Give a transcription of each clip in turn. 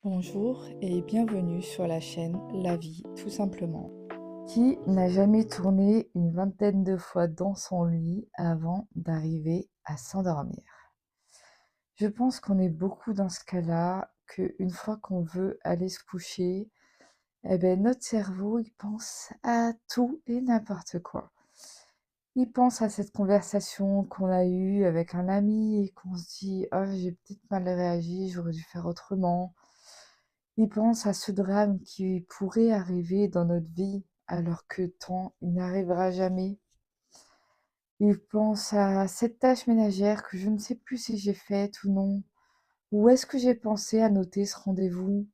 Bonjour et bienvenue sur la chaîne La vie tout simplement. Qui n'a jamais tourné une vingtaine de fois dans son lit avant d'arriver à s'endormir? Je pense qu'on est beaucoup dans ce cas-là, qu'une fois qu'on veut aller se coucher, notre cerveau, il pense à tout et n'importe quoi. Il pense à cette conversation qu'on a eue avec un ami et qu'on se dit: «Oh, j'ai peut-être mal réagi, j'aurais dû faire autrement». Il pense à ce drame qui pourrait arriver dans notre vie alors que tant il n'arrivera jamais. Il pense à cette tâche ménagère que je ne sais plus si j'ai faite ou non. Ou est-ce que j'ai pensé à noter ce rendez-vous?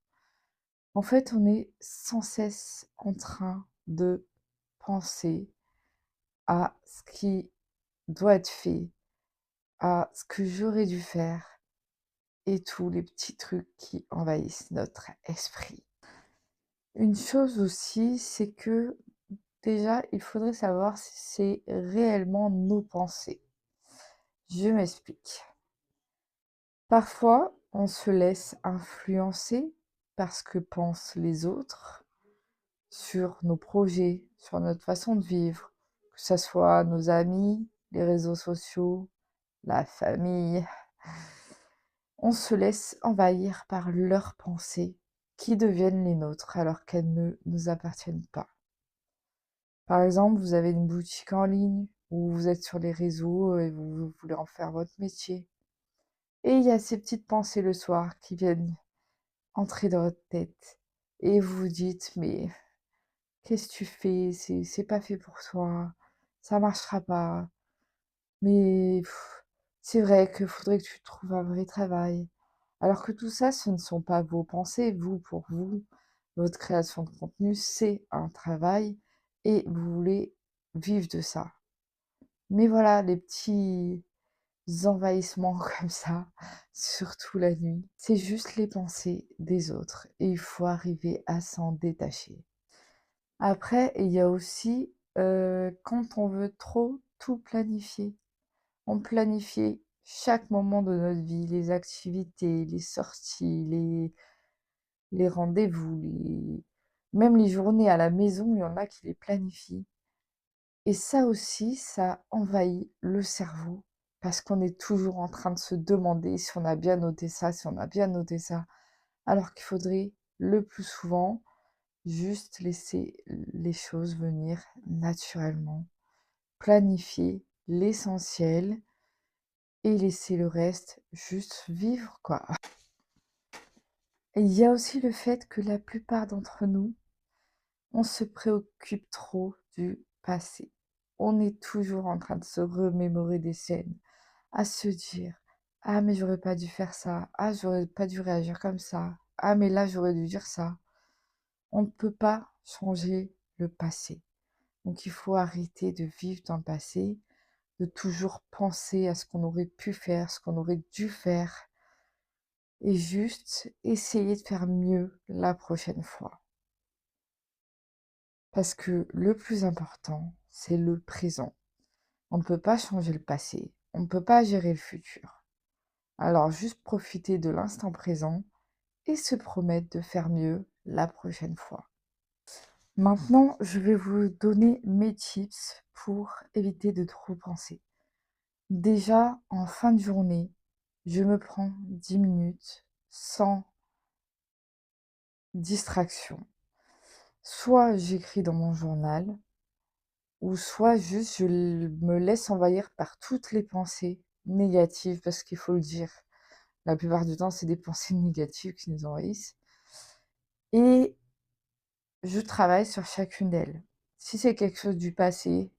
En fait, on est sans cesse en train de penser à ce qui doit être fait, à ce que j'aurais dû faire et tous les petits trucs qui envahissent notre esprit. Une chose aussi, c'est que déjà, il faudrait savoir si c'est réellement nos pensées. Je m'explique. Parfois, on se laisse influencer par ce que pensent les autres sur nos projets, sur notre façon de vivre, que ce soit nos amis, les réseaux sociaux, la famille. On se laisse envahir par leurs pensées qui deviennent les nôtres alors qu'elles ne nous appartiennent pas. Par exemple, vous avez une boutique en ligne ou vous êtes sur les réseaux et vous voulez en faire votre métier. Et il y a ces petites pensées le soir qui viennent entrer dans votre tête. Et vous vous dites, mais qu'est-ce que tu fais? C'est pas fait pour toi. Ça marchera pas. Mais c'est vrai qu'il faudrait que tu trouves un vrai travail. Alors que tout ça, ce ne sont pas vos pensées. Vous, pour vous, votre création de contenu, c'est un travail et vous voulez vivre de ça. Mais voilà, les petits envahissements comme ça, surtout la nuit, c'est juste les pensées des autres et il faut arriver à s'en détacher. Après, il y a aussi quand on veut trop tout planifier. On planifie chaque moment de notre vie, les activités, les sorties, les rendez-vous, même les journées à la maison, il y en a qui les planifient. Et ça aussi, ça envahit le cerveau parce qu'on est toujours en train de se demander si on a bien noté ça, si on a bien noté ça, alors qu'il faudrait le plus souvent juste laisser les choses venir naturellement, planifier l'essentiel et laisser le reste juste vivre, quoi. Et il y a aussi le fait que la plupart d'entre nous, on se préoccupe trop du passé. On est toujours en train de se remémorer des scènes, à se dire: «Ah mais j'aurais pas dû faire ça. Ah j'aurais pas dû réagir comme ça. Ah mais là j'aurais dû dire ça». On ne peut pas changer le passé. Donc il faut arrêter de vivre dans le passé, de toujours penser à ce qu'on aurait pu faire, ce qu'on aurait dû faire et juste essayer de faire mieux la prochaine fois. Parce que le plus important, c'est le présent. On ne peut pas changer le passé, on ne peut pas gérer le futur. Alors juste profiter de l'instant présent et se promettre de faire mieux la prochaine fois. Maintenant, je vais vous donner mes tips pour éviter de trop penser. Déjà, en fin de journée, je me prends 10 minutes sans distraction. Soit j'écris dans mon journal, ou soit juste me laisse envahir par toutes les pensées négatives, parce qu'il faut le dire, la plupart du temps, c'est des pensées négatives qui nous envahissent. Et je travaille sur chacune d'elles. Si c'est quelque chose du passé,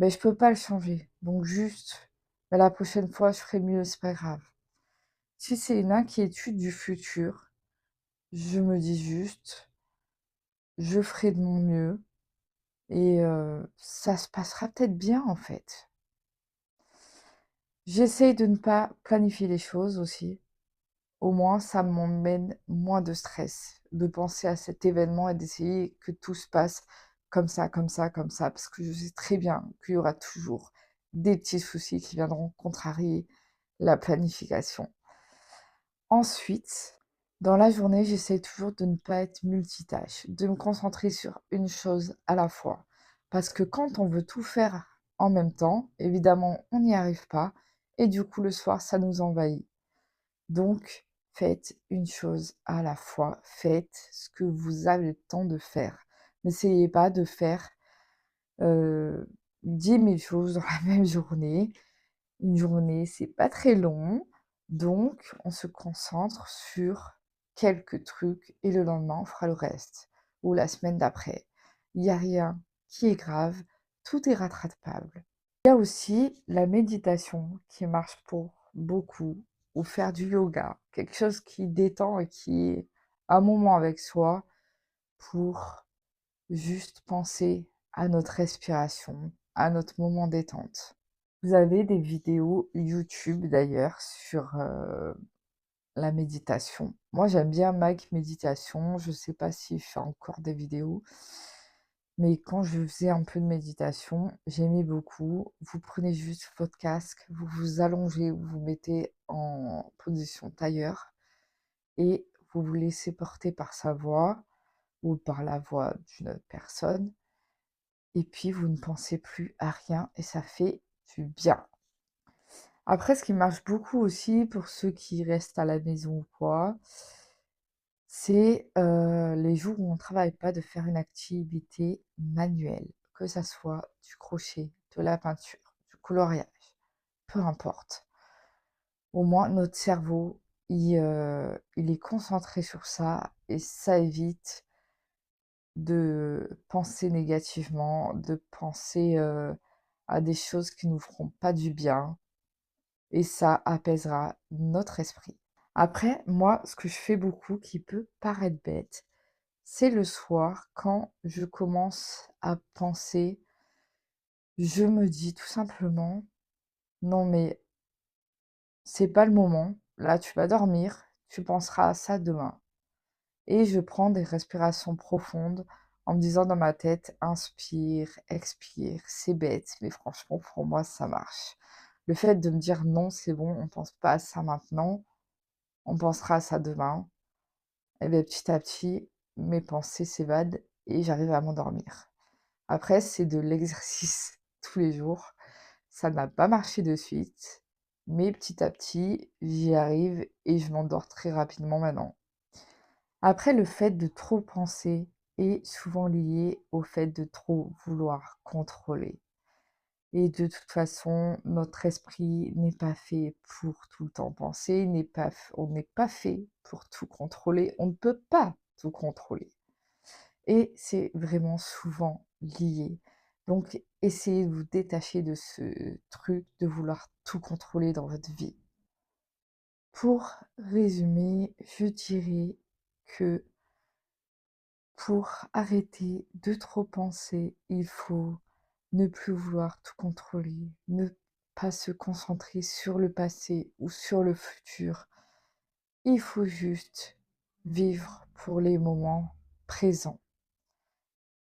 je peux pas le changer. Donc juste, la prochaine fois, je ferai mieux, c'est pas grave. Si c'est une inquiétude du futur, je me dis juste, je ferai de mon mieux et ça se passera peut-être bien en fait. J'essaye de ne pas planifier les choses aussi. Au moins, ça m'emmène moins de stress de penser à cet événement et d'essayer que tout se passe comme ça, comme ça, comme ça, parce que je sais très bien qu'il y aura toujours des petits soucis qui viendront contrarier la planification. Ensuite, Dans la journée, j'essaie toujours de ne pas être multitâche, de me concentrer sur une chose à la fois. Parce que quand on veut tout faire en même temps, évidemment, on n'y arrive pas. Et du coup, le soir, ça nous envahit. Donc, faites une chose à la fois. Faites ce que vous avez le temps de faire. N'essayez pas de faire 10 000 choses dans la même journée. Une journée, c'est pas très long, donc on se concentre sur quelques trucs et le lendemain, on fera le reste ou la semaine d'après. Il y a rien qui est grave, tout est rattrapable. Il y a aussi la méditation qui marche pour beaucoup ou faire du yoga, quelque chose qui détend et qui est un moment avec soi pour juste penser à notre respiration, à notre moment détente. Vous avez des vidéos YouTube d'ailleurs sur, la méditation. Moi, j'aime bien Mike Méditation, je sais pas s'il fait encore des vidéos, mais quand je faisais un peu de méditation, j'aimais beaucoup. Vous prenez juste votre casque, vous vous allongez, vous vous mettez en position tailleur et vous vous laissez porter par sa voix ou par la voix d'une autre personne et puis vous ne pensez plus à rien et ça fait du bien. Après, ce qui marche beaucoup aussi pour ceux qui restent à la maison ou quoi, c'est, les jours où on ne travaille pas, de faire une activité manuelle, que ça soit du crochet, de la peinture, du coloriage, peu importe. Au moins notre cerveau, il est concentré sur ça et ça évite de penser négativement, de penser, à des choses qui nous feront pas du bien et ça apaisera notre esprit. Après, moi, ce que je fais beaucoup, qui peut paraître bête, c'est le soir, quand je commence à penser, je me dis tout simplement: «Non mais c'est pas le moment, là tu vas dormir, tu penseras à ça demain» et je prends des respirations profondes en me disant dans ma tête: «Inspire, expire». C'est bête, mais franchement pour moi ça marche. Le fait de me dire: «Non, c'est bon, on pense pas à ça maintenant, on pensera à ça demain», et beh, petit à petit, mes pensées s'évadent et j'arrive à m'endormir. Après, c'est de l'exercice tous les jours. Ça n'a pas marché de suite, mais petit à petit, j'y arrive et je m'endors très rapidement maintenant. Après, le fait de trop penser est souvent lié au fait de trop vouloir contrôler. Et de toute façon, notre esprit n'est pas fait pour tout le temps penser, on n'est pas fait pour tout contrôler, on ne peut pas tout contrôler. Et c'est vraiment souvent lié. Donc, essayez de vous détacher de ce truc de vouloir tout contrôler dans votre vie. Pour résumer, je dirais que pour arrêter de trop penser, il faut ne plus vouloir tout contrôler, ne pas se concentrer sur le passé ou sur le futur. Il faut juste vivre pour les moments présents.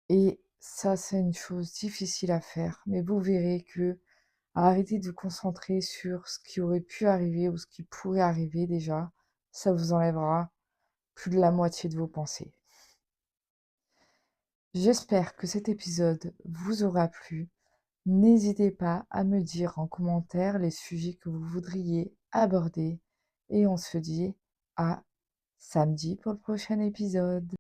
Et ça, c'est une chose difficile à faire, mais vous verrez que arrêter de vous concentrer sur ce qui aurait pu arriver ou ce qui pourrait arriver déjà, ça vous enlèvera plus de la moitié de vos pensées. J'espère que cet épisode vous aura plu. N'hésitez pas à me dire en commentaire les sujets que vous voudriez aborder et on se dit à samedi pour le prochain épisode.